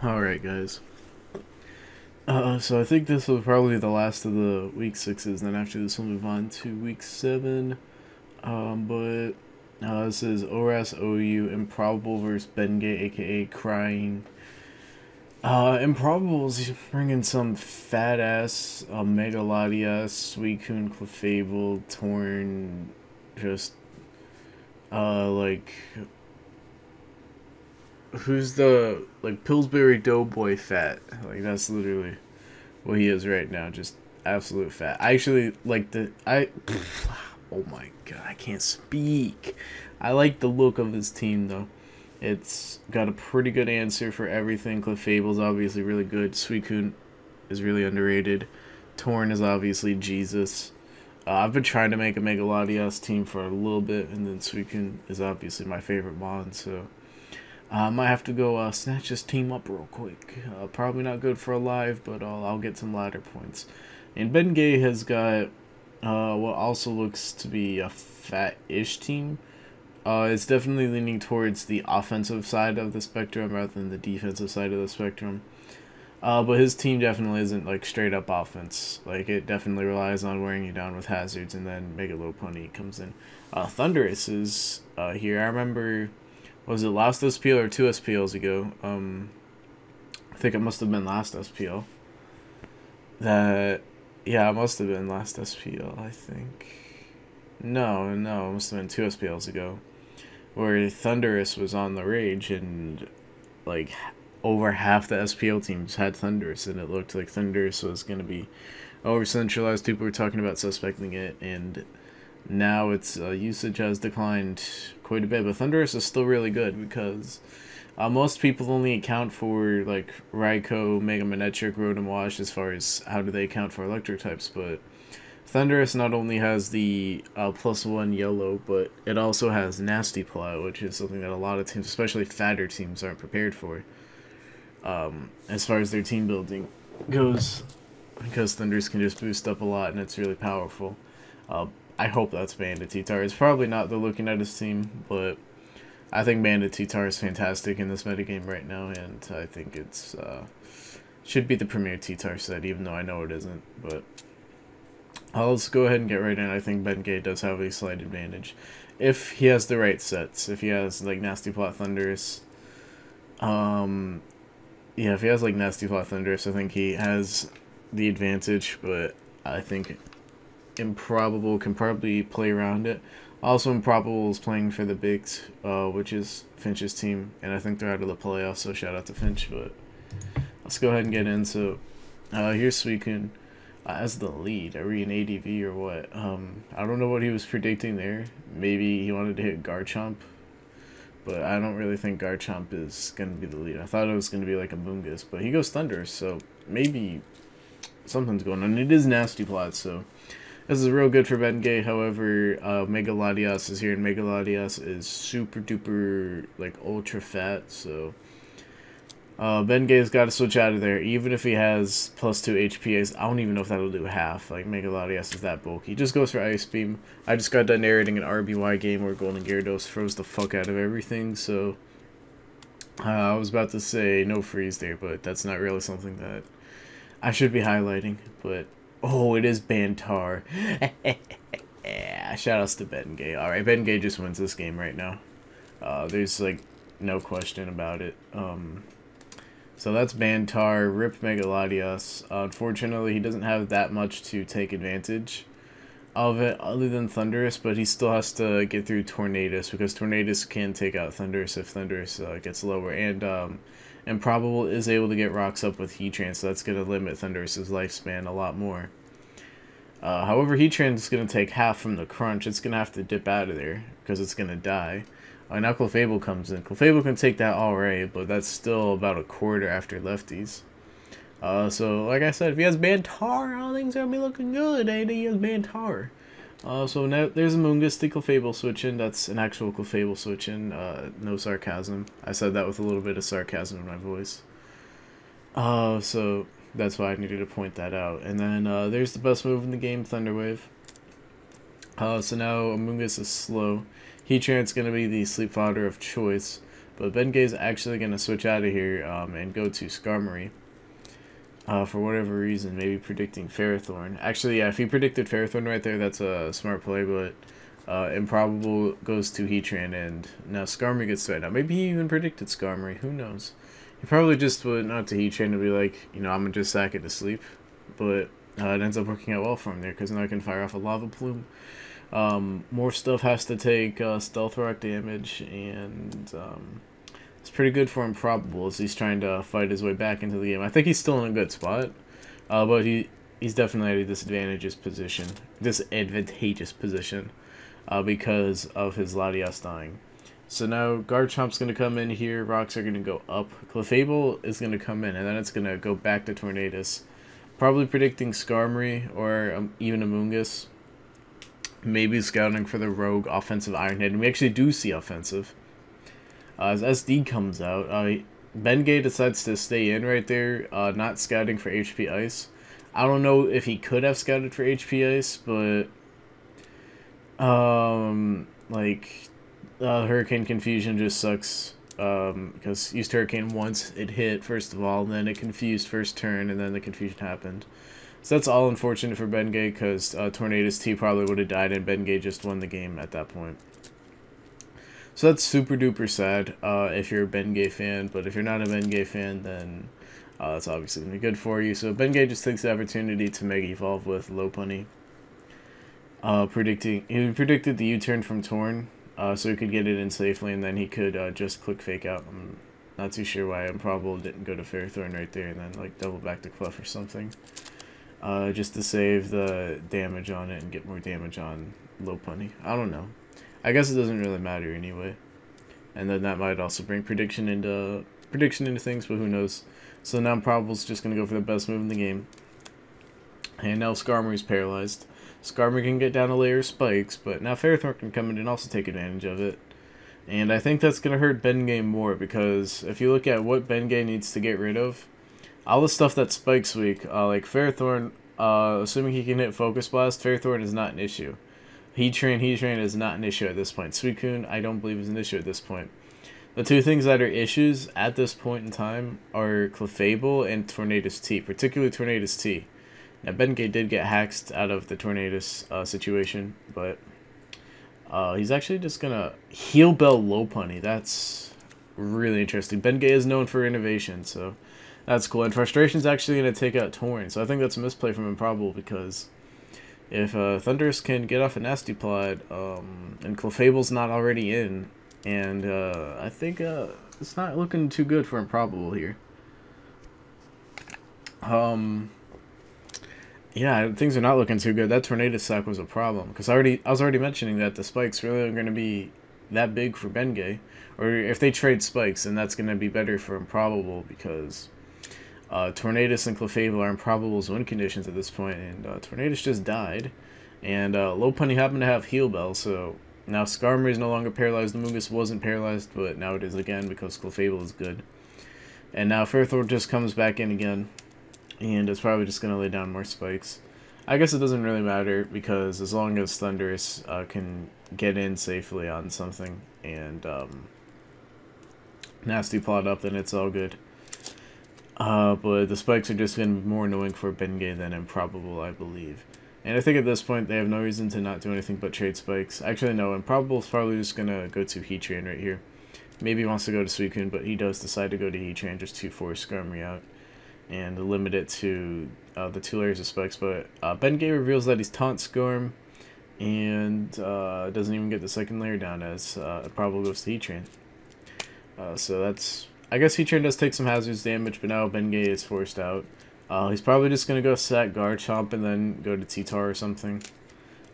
Alright, guys. So I think this will probably be the last of the week sixes, and then after this we'll move on to week seven. But this is ORAS OU Improbable versus Bengay, aka Crying. Improbable's bringing some fat ass Megalodia, Suicune, Clefable, Torn, just like who's the like Pillsbury Doughboy fat? Like that's literally what he is right now, just absolute fat. I actually like oh my god, I can't speak. I like the look of his team though. It's got a pretty good answer for everything. Clefable's obviously really good. Suicune is really underrated. Torn is obviously Jesus. I've been trying to make a Megalodios team for a little bit, and then Suicune is obviously my favorite mon, so I might have to go snatch this team up real quick. Probably not good for a live, but I'll get some ladder points. And Bengay has got what also looks to be a fat-ish team. It's definitely leaning towards the offensive side of the spectrum rather than the defensive side of the spectrum. But his team definitely isn't like straight up offense. Like it definitely relies on wearing you down with hazards, and then Megalo comes in. Thunderous is here. I remember, was it last SPL or two SPLs ago? I think it must have been last SPL. Yeah, it must have been last SPL. I think. No, it must have been two SPLs ago, where Thunderous was on the rage and like over half the SPL teams had Thunderous, and it looked like Thunderous was going to be over centralized. People were talking about suspecting it, and now its usage has declined quite a bit. But Thunderous is still really good because most people only account for like Raikou, Mega Manectric, Rotom Wash as far as how do they account for electric types, but Thunderous not only has the +1 yellow, but it also has Nasty Plot, which is something that a lot of teams, especially fatter teams, aren't prepared for. As far as their team building goes, because Thunderous can just boost up a lot and it's really powerful. I hope that's Bandit T-Tar. It's probably not the looking at his team, but I think Bandit T-Tar is fantastic in this metagame right now, and I think it's should be the premier T-Tar set, even though I know it isn't, but let's go ahead and get right in. I think Bengay does have a slight advantage. If he has the right sets. If he has, like, Nasty Plot Thunderous. Yeah, if he has, like, Nasty Plot Thunderous, I think he has the advantage, but I think Improbable can probably play around it. Also, Improbable is playing for the Bigs, which is Finch's team, and I think they're out of the playoffs, so shout out to Finch, but let's go ahead and get in. So, here's Suicune. As the lead, are we an ADV or what? I don't know what he was predicting there. Maybe he wanted to hit Garchomp, but I don't really think Garchomp is going to be the lead. I thought it was going to be like a Moongus, but he goes Thunder, so maybe something's going on. It is Nasty Plot, so this is real good for Bengay. However, Megalodios is here, and Megalodios is super duper, like, ultra fat, so Bengay's got to switch out of there, even if he has +2 HPs. I don't even know if that'll do half. Like, Megalodios is that bulky. He just goes for Ice Beam. I just got done narrating an RBY game where Golden Gyarados froze the fuck out of everything, so I was about to say no freeze there, but that's not really something that I should be highlighting. But, oh, it is Bantar. Yeah, shoutouts to Bengay. Alright, Bengay just wins this game right now. There's, like, no question about it. So that's Bantar, Rip Megalodios. Unfortunately, he doesn't have that much to take advantage of it other than Thunderous, but he still has to get through Tornadus, because Tornadus can take out Thunderous if Thunderous gets lower. And Improbable is able to get rocks up with Heatran, so that's going to limit Thunderous's lifespan a lot more. However, Heatran is going to take half from the crunch. It's going to have to dip out of there, because it's going to die. Now Clefable comes in. Clefable can take that alright, but that's still about a quarter after lefties. So, like I said, if he has Bantar, all things are going to be looking good, eh? He has Bantar. So now there's a Moongus to Clefable switch in. That's an actual Clefable switch in. No sarcasm. I said that with a little bit of sarcasm in my voice. So that's why I needed to point that out. And then there's the best move in the game, Thunder Wave. So now Amoonguss is slow. Heatran's going to be the sleep fodder of choice. But Bengay's actually going to switch out of here and go to Skarmory. For whatever reason, maybe predicting Ferrothorn. Actually, yeah, if he predicted Ferrothorn right there, that's a smart play, but Improbable goes to Heatran, and now Skarmory gets threatened. Now, maybe he even predicted Skarmory, who knows? He probably just went out to Heatran to be like, you know, I'm going to just sack it to sleep, but it ends up working out well for him there, because now I can fire off a Lava Plume. More stuff has to take Stealth Rock damage, and it's pretty good for Improbable as he's trying to fight his way back into the game. I think he's still in a good spot, but he's definitely at a disadvantageous position, because of his Latias dying. So now Garchomp's going to come in here, Rocks are going to go up, Clefable is going to come in, and then it's going to go back to Tornadus. Probably predicting Skarmory or even Amoonguss. Maybe scouting for the rogue offensive Iron Head, and we actually do see offensive. As SD comes out, Bengay decides to stay in right there, not scouting for HP Ice. I don't know if he could have scouted for HP Ice, but Hurricane Confusion just sucks, because used Hurricane once, it hit first of all, and then it confused first turn, and then the confusion happened. So that's all unfortunate for Bengay, because Tornadus T probably would have died, and Bengay just won the game at that point. So that's super duper sad if you're a Bengay fan, but if you're not a Bengay fan, then it's obviously going to be good for you. So Bengay just takes the opportunity to Mega Evolve with Lopunny. He predicted the U-turn from Torn, so he could get it in safely, and then he could just click Fake Out. I'm not too sure why Improbable didn't go to Ferrothorn right there, and then like double back to Clef or something. Just to save the damage on it and get more damage on Lopunny. I don't know. I guess it doesn't really matter anyway. And then that might also bring prediction into things, but who knows. So now Improbable's just going to go for the best move in the game. And now Skarmory's paralyzed. Skarmory can get down a layer of spikes, but now Ferrothorn can come in and also take advantage of it. And I think that's going to hurt Bengay more, because if you look at what Bengay needs to get rid of, all the stuff that spikes weak, like Ferrothorn, assuming he can hit Focus Blast, Ferrothorn is not an issue. Heatran is not an issue at this point. Suicune, I don't believe is an issue at this point. The two things that are issues at this point in time are Clefable and Tornadus T, particularly Tornadus T. Now, Bengay did get hacked out of the Tornadus situation, but he's actually just going to Heal Bell Lopunny. That's really interesting. Bengay is known for innovation, so that's cool. And Frustration's actually going to take out Torn, so I think that's a misplay from Improbable, because if Thundurus can get off a Nasty Plot, and Clefable's not already in, and I think it's not looking too good for Improbable here. Yeah, things are not looking too good. That Tornadus sack was a problem, because I was already mentioning that the spikes really aren't going to be that big for Bengay, or if they trade spikes, then that's going to be better for Improbable, because Tornadus and Clefable are Improbable's win conditions at this point, and Tornadus just died, and Lopunny happened to have Heal Bell, so now Skarmory is no longer paralyzed. The Amoonguss wasn't paralyzed, but now it is again, because Clefable is good. And now Ferrothorn just comes back in again, and it's probably just going to lay down more spikes. I guess it doesn't really matter, because as long as Thundurus can get in safely on something and Nasty Plot up, then it's all good. But the spikes are just going to be more annoying for Bengay than Improbable, I believe. And I think at this point they have no reason to not do anything but trade spikes. Actually, no, Improbable's probably just going to go to Heatran right here. Maybe he wants to go to Suicune, but he does decide to go to Heatran just to force Skarmory out and limit it to the 2 layers of spikes. But Bengay reveals that he's Taunt Skarm, and doesn't even get the second layer down as Improbable goes to Heatran. So that's... I guess Heatran does take some hazards damage, but now Bengay is forced out. He's probably just going to go sack Garchomp and then go to T-Tar or something.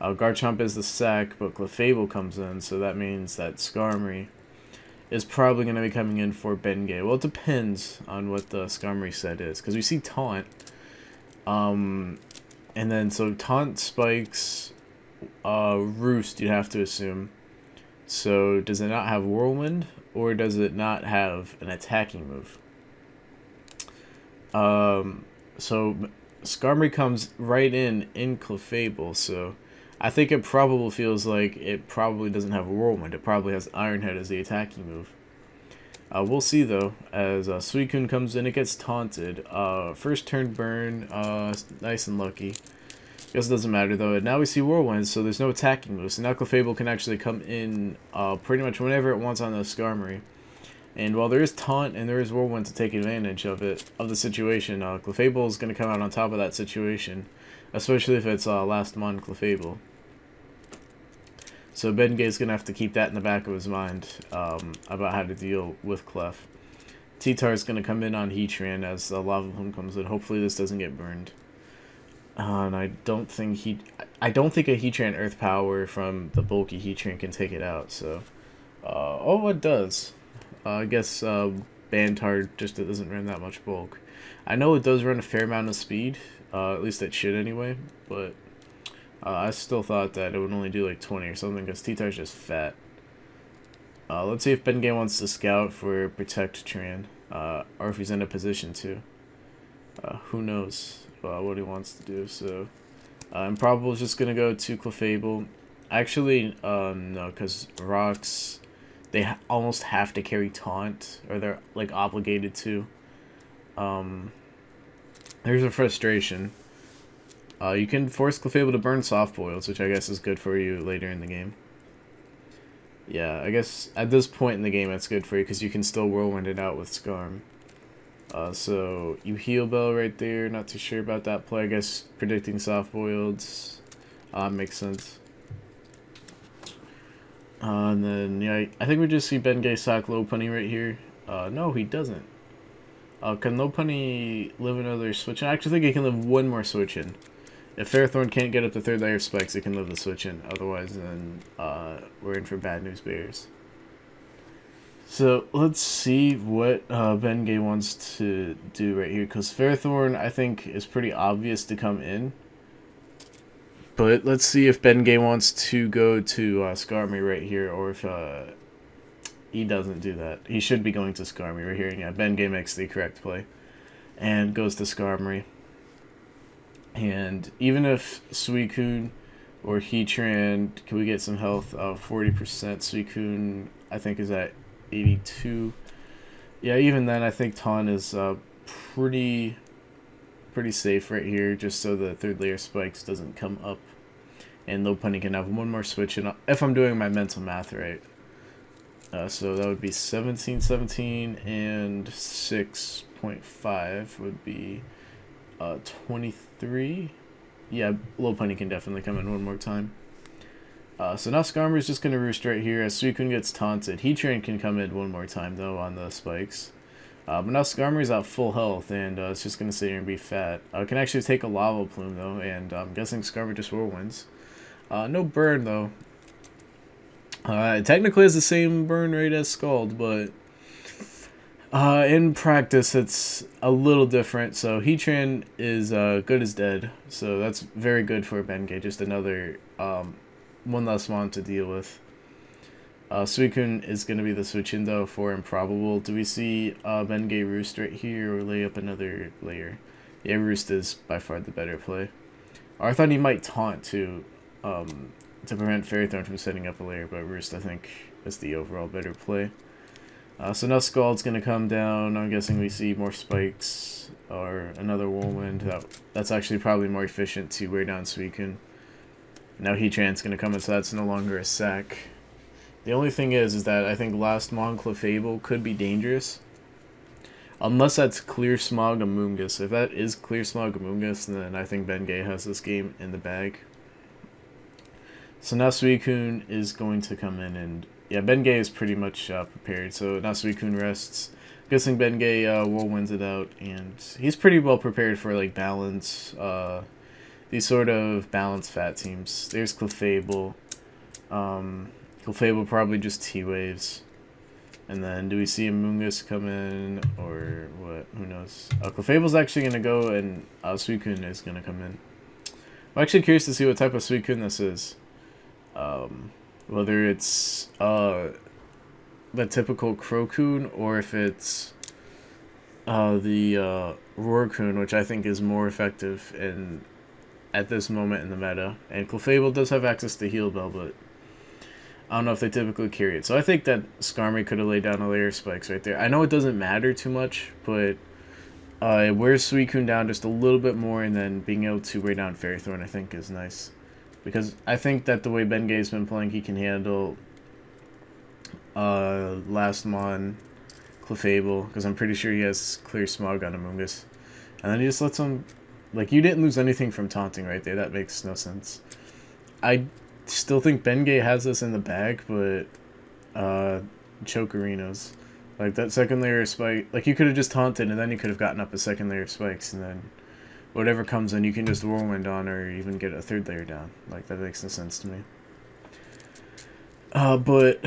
Garchomp is the sack, but Clefable comes in, so that means that Skarmory is probably going to be coming in for Bengay. Well, it depends on what the Skarmory set is, because we see Taunt. And then, so Taunt spikes Roost, you'd have to assume. So, does it not have Whirlwind, or does it not have an attacking move? So Skarmory comes right in Clefable, so I think it probably feels like it probably doesn't have Whirlwind. It probably has Iron Head as the attacking move. We'll see though, as Suicune comes in, it gets taunted. First turn burn, nice and lucky. Guess it doesn't matter though. Now we see Whirlwind, so there's no attacking moves. So now Clefable can actually come in pretty much whenever it wants on the Skarmory. And while there is Taunt and there is Whirlwind to take advantage of the situation, Clefable is going to come out on top of that situation, especially if it's last mon Clefable. So Bengay is going to have to keep that in the back of his mind about how to deal with Clef. T-Tar is going to come in on Heatran as the Lava Plume comes in. Hopefully this doesn't get burned. And I don't think a Heatran Earth Power from the bulky Heatran can take it out. So, oh, it does. I guess Bantard just doesn't run that much bulk. I know it does run a fair amount of speed. At least it should anyway. But I still thought that it would only do like 20 or something because T-Tar's just fat. Let's see if Bengay wants to scout for Protect Tran. Or if he's in a position to. Who knows what he wants to do. So Improbable is just going to go to Clefable. Actually, no, because Rocks, they almost have to carry Taunt, or they're like obligated to. There's a frustration. You can force Clefable to burn Soft Boils, which I guess is good for you later in the game. Yeah, I guess at this point in the game it's good for you because you can still Whirlwind it out with Skarm. So you Heal Bell right there, not too sure about that play. I guess predicting Soft Boiled makes sense. And then, yeah, I think we just see Bengay sack Lopunny right here. No, he doesn't. Can Lopunny live another switch in? I actually think he can live one more switch in. If Ferrothorn can't get up to 3rd layer spikes, it can live the switch in. Otherwise, then we're in for bad news bears. So let's see what Bengay wants to do right here, because Ferrothorn I think is pretty obvious to come in. But let's see if Bengay wants to go to Skarmory right here, or if he doesn't do that. He should be going to Skarmory right here. And yeah, Bengay makes the correct play and goes to Skarmory. And even if Suicune or Heatran, can we get some health? 40%. Suicune I think is at 82. Yeah, even then I think Taunt is pretty safe right here, just so the 3rd layer spikes doesn't come up. And Lopunny can have one more switch, and if I'm doing my mental math right. So that would be 17, and 6.5 would be 23. Yeah, Lopunny can definitely come in one more time. So now Skarmory is just going to roost right here as Suicune gets taunted. Heatran can come in one more time, though, on the spikes. But now Skarmory's at full health, and it's just going to sit here and be fat. Can actually take a Lava Plume, though, and I'm guessing Skarmory just Whirlwinds. No burn, though. It technically has the same burn rate as Scald, but in practice it's a little different. So Heatran is good as dead, so that's very good for Bengay. Just another one less mon to deal with. Suicune is going to be the switch-in, though, for Improbable. Do we see Bengay Roost right here, or lay up another layer? Yeah, Roost is by far the better play. Or I thought he might Taunt, too, to prevent Ferrothorn from setting up a layer, but Roost, I think, is the overall better play. So now Scald's going to come down. I'm guessing we see more spikes, or another Whirlwind. That's actually probably more efficient to wear down Suicune. Now Heatran's going to come in, so that's no longer a sack. The only thing is that I think last Mon Clefable could be dangerous. Unless that's Clear Smog Amoonguss. If that is Clear Smog Amoonguss, then I think Bengay has this game in the bag. So now Suicune is going to come in, and yeah, Bengay is pretty much prepared. So now Suicune rests. I'm guessing Bengay Whirlwinds it out, and he's pretty well prepared for like balance. These sort of balanced fat teams. There's Clefable. Clefable probably just T-Waves. And then do we see Amoonguss come in or what? Who knows? Clefable's actually going to go, and Suicune is going to come in. I'm actually curious to see what type of Suicune this is. Whether it's the typical Crocoon or if it's the Roarcoon, which I think is more effective at this moment in the meta. And Clefable does have access to Heal Bell, but I don't know if they typically carry it. So I think that Skarmory could have laid down a layer of spikes right there. I know it doesn't matter too much, but it wears Suicune down just a little bit more, and then being able to wear down Fairy Thorn I think is nice. Because I think that the way Bengay's been playing, he can handle Last Mon, Clefable, because I'm pretty sure he has clear Smogon Amoonguss. And then he just lets him... Like, you didn't lose anything from taunting right there. That makes no sense. I still think Bengay has this in the bag, but Chokerinos. Like, that second layer of spike... Like, you could have just taunted, and then you could have gotten up a second layer of spikes, and then whatever comes in, you can just Whirlwind on, or even get a third layer down. Like, that makes no sense to me. But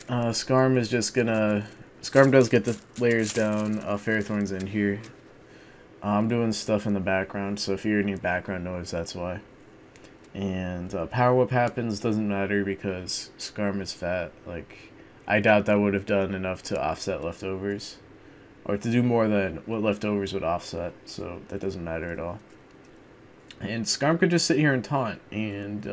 Skarm is just gonna... Skarm does get the layers down. Fairy Thorn's in here. I'm doing stuff in the background, so if you hear any background noise, that's why. And Power Whip happens, doesn't matter because Skarm is fat. Like, I doubt that would have done enough to offset leftovers. Or to do more than what leftovers would offset, so that doesn't matter at all. And Skarm could just sit here and taunt, and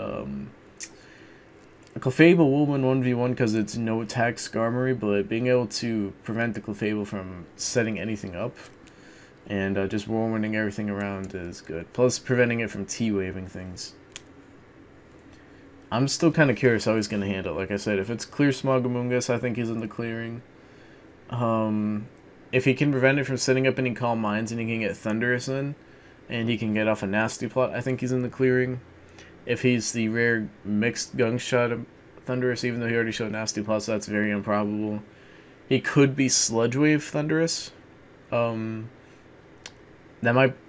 Clefable will win 1v1 because it's no attack Skarmory, but being able to prevent the Clefable from setting anything up and just whirlwinding everything around is good. Plus preventing it from T-waving things. I'm still kind of curious how he's going to handle it. Like I said, if it's clear Smogamungus, I think he's in the clearing. If he can prevent it from setting up any Calm Minds and he can get Thunderous in, and he can get off a Nasty Plot, I think he's in the clearing. If he's the rare mixed Gunk Shot Thunderous, even though he already showed Nasty Plot, so that's very improbable. He could be Sludge Wave Thunderous. I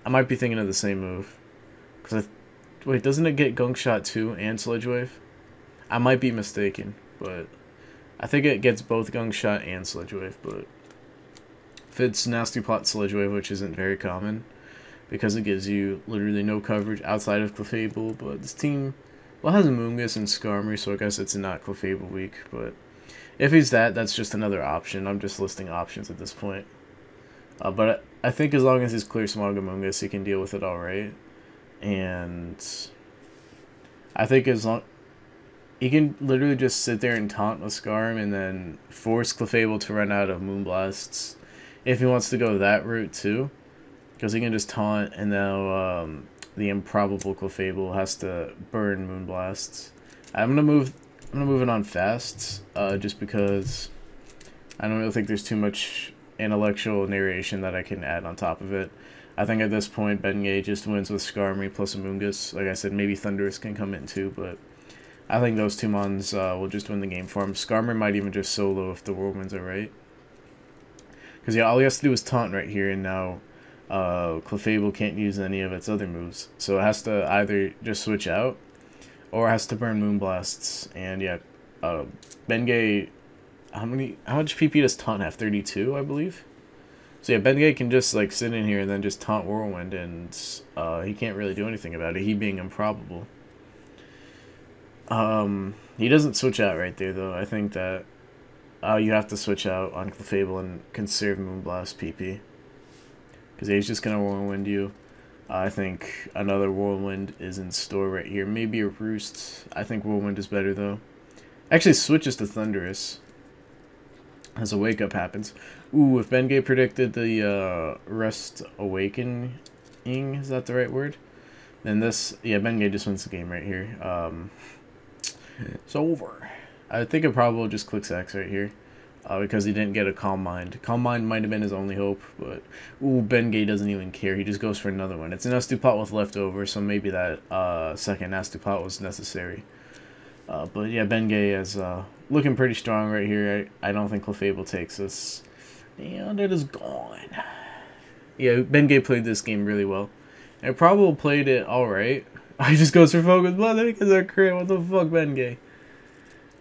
might be thinking of the same move. Wait, doesn't it get Gunk Shot too and Sludge Wave? I might be mistaken, but I think it gets both Gunk Shot and Sludge Wave. But if it's Nasty Plot Sludge Wave, which isn't very common, because it gives you literally no coverage outside of Clefable. But this team, well, has Amoonguss and Skarmory, so I guess it's not Clefable weak. But if he's that, that's just another option. I'm just listing options at this point. But I think as long as he's clear Smogamungus, he can deal with it alright. And I think as long... He can literally just sit there and taunt with Skarm and then force Clefable to run out of Moonblasts. If he wants to go that route too. Because he can just taunt and now the Improbable Clefable has to burn Moonblasts. I'm gonna move it on fast, just because I don't really think there's too much intellectual narration that I can add on top of it. I think at this point Bengay just wins with Skarmory plus Amoonguss. Like I said, maybe Thunderous can come in too, but I think those two mons will just win the game for him. Skarmory might even just solo if the Whirlwinds are right. Because yeah, all he has to do is taunt right here, and now Clefable can't use any of its other moves. So it has to either just switch out, or it has to burn Moonblasts. And yeah, Bengay... How much PP does Taunt have? 32, I believe? So yeah, Bengay can just like sit in here and then just taunt Whirlwind, and he can't really do anything about it, he being improbable. He doesn't switch out right there though. I think that you have to switch out on Clefable and conserve Moonblast PP. Because he's just going to Whirlwind you. I think another Whirlwind is in store right here. Maybe a Roost. I think Whirlwind is better though. Actually switches to Thunderous as a wake up happens. Ooh, if Bengay predicted the Rest Awakening, is that the right word? Then this, yeah, Bengay just wins the game right here. It's over. I think Improbable just clicks X right here, because he didn't get a Calm Mind. Calm Mind might have been his only hope, but ooh, Bengay doesn't even care. He just goes for another one. It's a Nasty Plot with leftover, so maybe that second Nasty Plot was necessary. But yeah, Bengay is looking pretty strong right here. I don't think Clefable takes this. And it is gone. Yeah, Bengay played this game really well. And Improbable played it alright. I just goes for Focus Blood because they're crit. What the fuck, Bengay?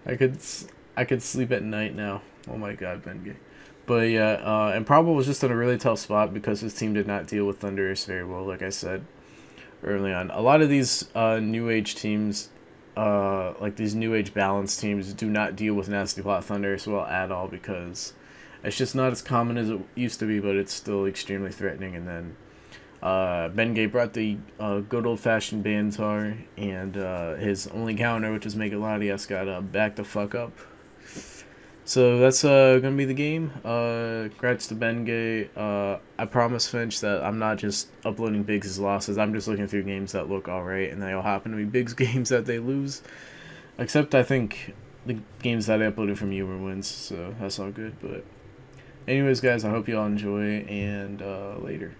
I could sleep at night now. Oh my god, Bengay. But yeah, Improbable was just in a really tough spot because his team did not deal with Thunderous very well, like I said early on. A lot of these New Age teams, like these New Age balanced teams, do not deal with Nasty Plot Thunderous well at all because it's just not as common as it used to be, but it's still extremely threatening. And then Bengay brought the good old-fashioned Bantar, and his only counter, which was Make It Latias, got back the fuck up. So that's gonna be the game. Congrats to Bengay. I promise Finch that I'm not just uploading Biggs' losses. I'm just looking through games that look alright, and they all happen to be Biggs games that they lose. Except I think the games that I uploaded from you were wins, so that's all good. But anyways, guys, I hope you all enjoy, and later.